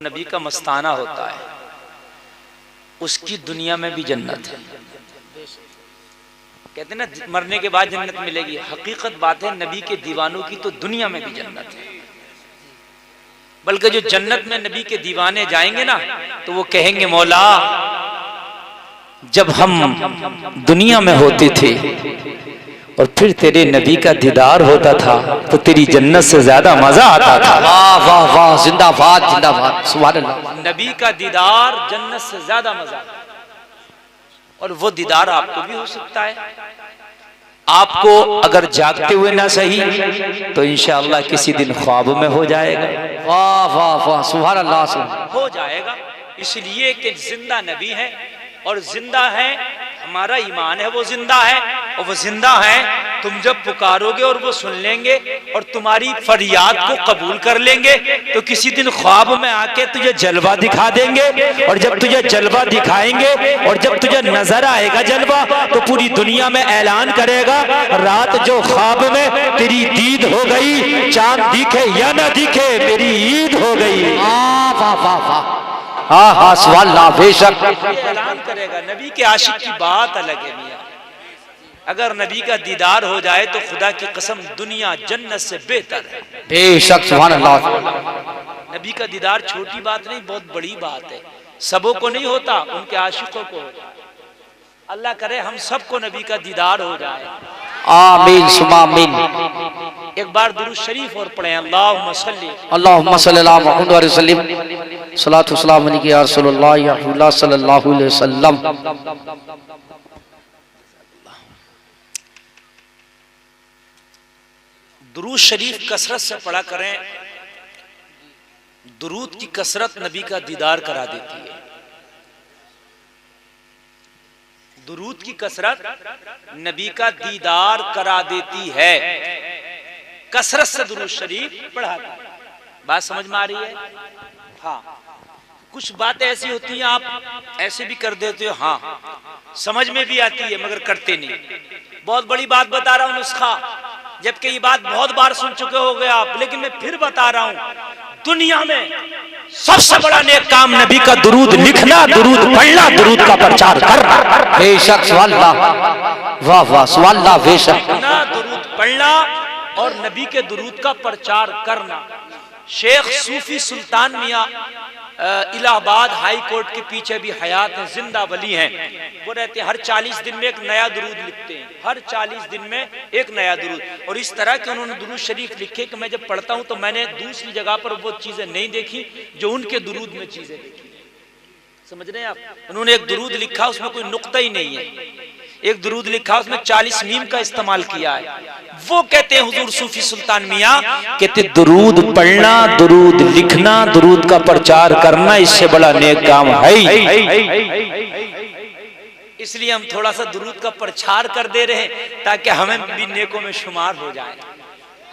नबी का मस्ताना होता है, उसकी दुनिया में भी जन्नत है। कहते हैं ना मरने के बाद जन्नत मिलेगी, हकीकत बात है नबी के दीवानों की तो दुनिया में भी जन्नत है। बल्कि जो जन्नत में नबी के दीवाने जाएंगे ना तो वो कहेंगे मौला जब हम दुनिया में होते थे और फिर तेरे नबी का दीदार होता था तो तेरी जन्नत से ज्यादा मजा आता था। वाह वाह वाह, जिंदाबाद जिंदाबाद, सुभान अल्लाह। नबी का दीदार जन्नत से ज्यादा मजा, और वो दीदार आपको भी हो सकता है। आपको अगर जागते हुए ना सही तो इंशाअल्लाह किसी दिन ख्वाब में हो जाएगा। वाह वाह वाह, सुभान अल्लाह, हो जाएगा। इसलिए कि जिंदा नबी है और जिंदा है, हमारा ईमान है वो जिंदा है, और वो जिंदा है तुम जब पुकारोगे और वो सुन लेंगे और तुम्हारी फरियाद को कबूल कर लेंगे तो किसी दिन ख्वाब में आके तुझे जलवा दिखा देंगे, और जब तुझे जलवा दिखाएंगे और जब तुझे नजर आएगा जलवा तो पूरी दुनिया में ऐलान करेगा रात जो ख्वाब में तेरी दीद हो गई, चांद दिखे या ना दिखे मेरी ईद हो गई। वाह वाह वाह, हाँ हाँ, सुभान अल्लाह, बेशक ऐलान करेगा। नबी के आशिक की बात अलग है मियां, अगर नबी का दीदार हो जाए तो खुदा की कसम दुनिया जन्नत से बेहतर है। बेशक, सुभान अल्लाह। नबी का दीदार छोटी बात नहीं, बहुत बड़ी बात है। सबों को नहीं होता, उनके आशिकों को होता। अल्लाह करे हम सबको नबी का दीदार हो जाए। आमीन सुमा आमीन। एक बार दुरूद शरीफ और पढ़ें, अल्लाहुम्मा सल्ली अल्लाहुम्मा सल्ली अला मुहम्मद व सल्लिम, सलातु सलाम अलैका या रसूलुल्लाह या हुल्ला सल्लल्लाहु अलैहि वसल्लम। दुरूद शरीफ कसरत से पढ़ा करें। दुरूद की कसरत नबी का दीदार करा देती है। दुरूद की कसरत नबी का दीदार करा देती है। कसरत से दुरूद शरीफ पढ़ा। बात समझ में आ रही है? हाँ, कुछ बातें ऐसी होती हैं आप ऐसे भी कर देते हो, हाँ समझ में भी आती है मगर करते नहीं। बहुत बड़ी बात बता रहा हूं नुस्खा, जबकि ये बात बहुत बार सुन चुके हो गए आप, लेकिन मैं फिर बता रहा हूं। दुनिया में सबसे बड़ा नेक काम नबी का दुरूद लिखना, दुरूद पढ़ना, दुरूद का प्रचार करना। बेशक, सुभान अल्लाह, वाह वाह, सुभान अल्लाह, बेशक। दुरूद पढ़ना और नबी के दुरूद का प्रचार करना। शेख सूफी सुल्तान मियां इलाहाबाद हाई कोर्ट के पीछे भी हयात है, जिंदा वली हैं। वो रहते हैं हर 40 दिन में एक नया दुरूद लिखते हैं, हर 40 दिन में एक नया दुरूद। और इस तरह के उन्होंने दुरूद शरीफ लिखे कि मैं जब पढ़ता हूं तो मैंने दूसरी जगह पर वो चीजें नहीं देखी जो उनके दुरूद में चीजें देखी। समझ रहे हैं आप? उन्होंने एक दुरूद लिखा उसमें कोई नुक्ता ही नहीं है, एक दुरूद लिखा उसमें 40 मीम का इस्तेमाल किया है। वो कहते हैं हुजूर सूफी सुल्तान मियां कहते दुरूद पढ़ना, दुरूद लिखना, दुरूद का प्रचार करना इससे बड़ा नेक काम है। इसलिए हम थोड़ा सा दुरूद का प्रचार कर दे रहे हैं ताकि हमें भी नेकों में शुमार हो जाए,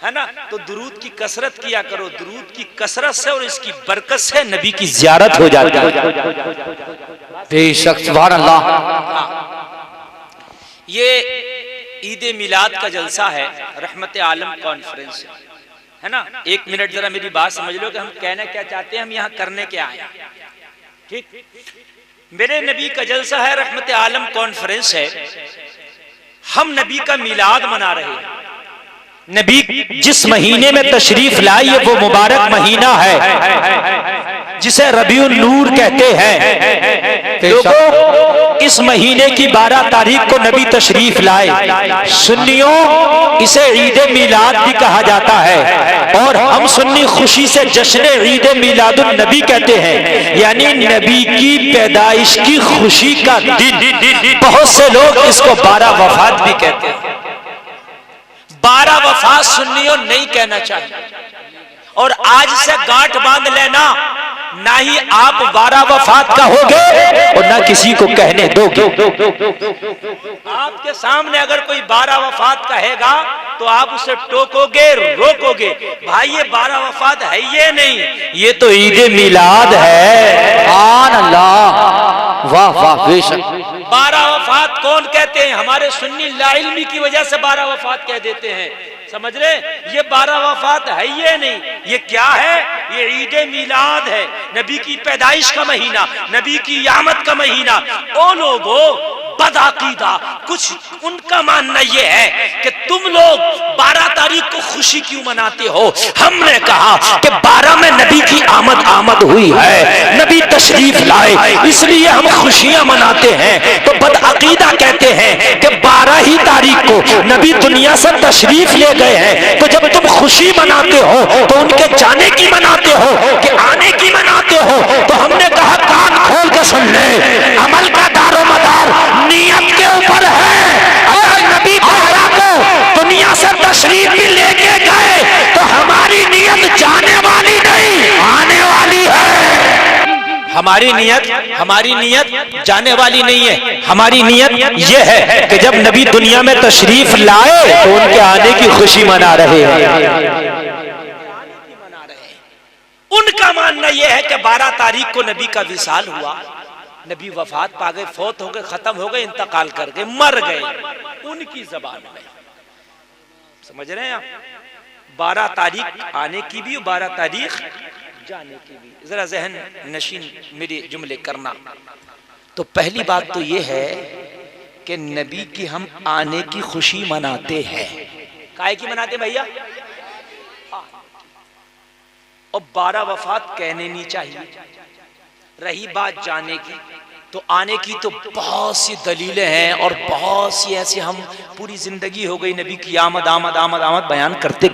है ना? तो दुरूद की कसरत किया करो। दुरूद की कसरत से और इसकी बरकत से नबी की ज़ियारत हो जाती है। बेशक, सुभान अल्लाह। ये ईद मिलाद का जलसा है, रहमत आलम कॉन्फ्रेंस है ना। एक मिनट जरा मेरी बात समझ लो कि हम कहना क्या चाहते हैं, हम यहाँ करने क्या आए। ठीक, मेरे नबी का जलसा है, रहमत आलम कॉन्फ्रेंस है। हम नबी का मिलाद मना रहे हैं। नबी जिस महीने में तशरीफ लाई है वो मुबारक महीना है जिसे रबीउन नूर कहते हैं। लोगों, इस महीने की 12 तारीख को नबी तशरीफ लाए। सुन्नियों इसे ईद मिलाद भी कहा जाता है, और हम सुन्नी खुशी से जश्न ईद मिलादुन नबी कहते हैं, यानी नबी की पैदाइश की खुशी का दिन। बहुत से लोग इसको 12 वफात भी कहते हैं। 12 वफात सुन्नियों नहीं कहना चाहिए, और आज से गांठ बांध लेना, ना ही आप 12 वफात कहोगे और ना किसी को कहने दोगे। आपके सामने अगर कोई 12 वफात कहेगा तो आप उसे टोकोगे, रोकोगे। भाई ये 12 वफात है ये नहीं, ये तो ईद मिलाद है। सुभान अल्लाह, वाह वाह, बेशक। 12 वफात कौन कहते हैं? हमारे सुन्नी लाइल्मी की वजह से 12 वफात कह देते हैं, समझ रहे? ये 12 वफात है ये नहीं, ये क्या है? ये ईद मिलाद है, नबी की पैदाइश का महीना, नबी की आमद का महीना। ओ लोगों बदअकीदा, कुछ उनका मानना ये है कि तुम लोग 12 तारीख को खुशी क्यों मनाते हो? हमने कहा कि 12 में नबी की आमद हुई है, नबी तशरीफ लाए, इसलिए हम खुशियां मनाते हैं। तो बदअकीदा कहते हैं कि 12 ही तारीख को नबी दुनिया से तशरीफ ले गए हैं, तो जब तुम खुशी मनाते हो तो उनके जाने की मनाते हो कि आने की मनाते हो? तो हमने कहा कान खोल के सुन ले, अमल का दारोमदार नियत के ऊपर है। अगर नबी 12 को दुनिया से तशरीफ भी लेके गए तो हमारी नियत जाने वाली नहीं, आने वाली है। हमारी नियत जाने वाली नहीं है। हमारी नियत यह है कि जब नबी दुनिया में तशरीफ लाए तो उनके आने की खुशी मना रहे हैं। उनका मानना यह है कि 12 तारीख को नबी का विसाल हुआ, नबी वफात पा गए, फौत हो गए, खत्म हो गए, इंतकाल कर गए, मर गए। उनकी जबान में, समझ रहे हैं आप? 12 तारीख आने की भी, 12 तारीख जाने की भी। जरा जहन नशीन मेरे जुमले करना। तो पहली बात तो यह है कि नबी की हम आने की खुशी मनाते हैं। काहे की मनाते भैया? और 12 वफात कहने नहीं चाहिए। रही बात जाने की, तो आने की तो बहुत सी दलीलें हैं और बहुत सी ऐसी, हम पूरी जिंदगी हो गई नबी की आमद बयान करते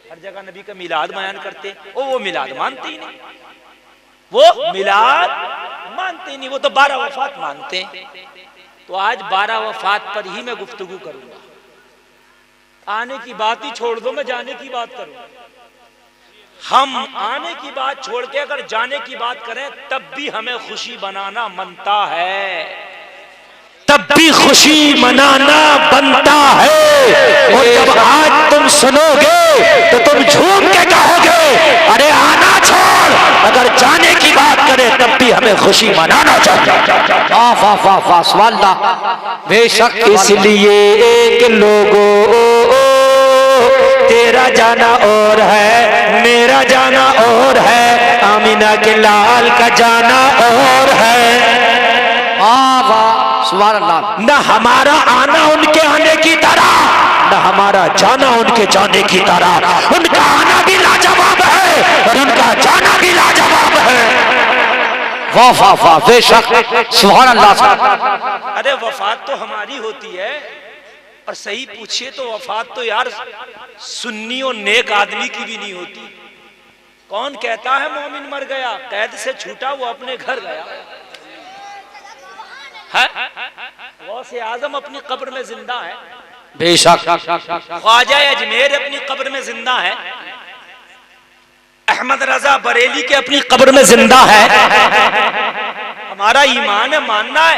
हर जगह नबी का मिलाद बयान करते। वो मिलाद मानते ही नहीं, वो मिलाद मानते ही नहीं, वो तो 12 वफात मानते हैं। तो आज 12 वफात पर ही मैं गुफ्तगू करूंगा। आने की बात ही छोड़ दो, मैं जाने की बात करूंगा। हम आने की बात छोड़ के अगर जाने की बात करें तब भी हमें खुशी मनाना बनता है, तब भी खुशी मनाना बनता है। और जब आज तुम सुनोगे तो तुम झूम के कहोगे अरे आना छोड़, अगर जाने की बात करें तब भी हमें खुशी मनाना चाहिए। बेशक इसलिए एक लोगों तेरा जाना और है, मेरा जाना और है, आमिना के लाल का जाना और है। न हमारा आना उनके आने की तरह, न हमारा जाना उनके जाने की तरह। उनका आना भी लाजवाब है और उनका जाना भी लाजवाब है। वाह वाह वाह, बेशक सुभान अल्लाह। अरे वफात तो हमारी होती है, और सही पूछिए तो वफात तो यार सुन्नी और नेक आदमी की भी नहीं होती। कौन कहता है मोमिन मर गया, कैद से छूटा वो अपने घर गया है? गौसे आजम अपनी कब्र में जिंदा है, बेशक। ख्वाजा अजमेर अपनी कब्र में जिंदा है, अहमद रजा बरेली के अपनी कब्र में जिंदा है। हमारा ईमान है, मानना है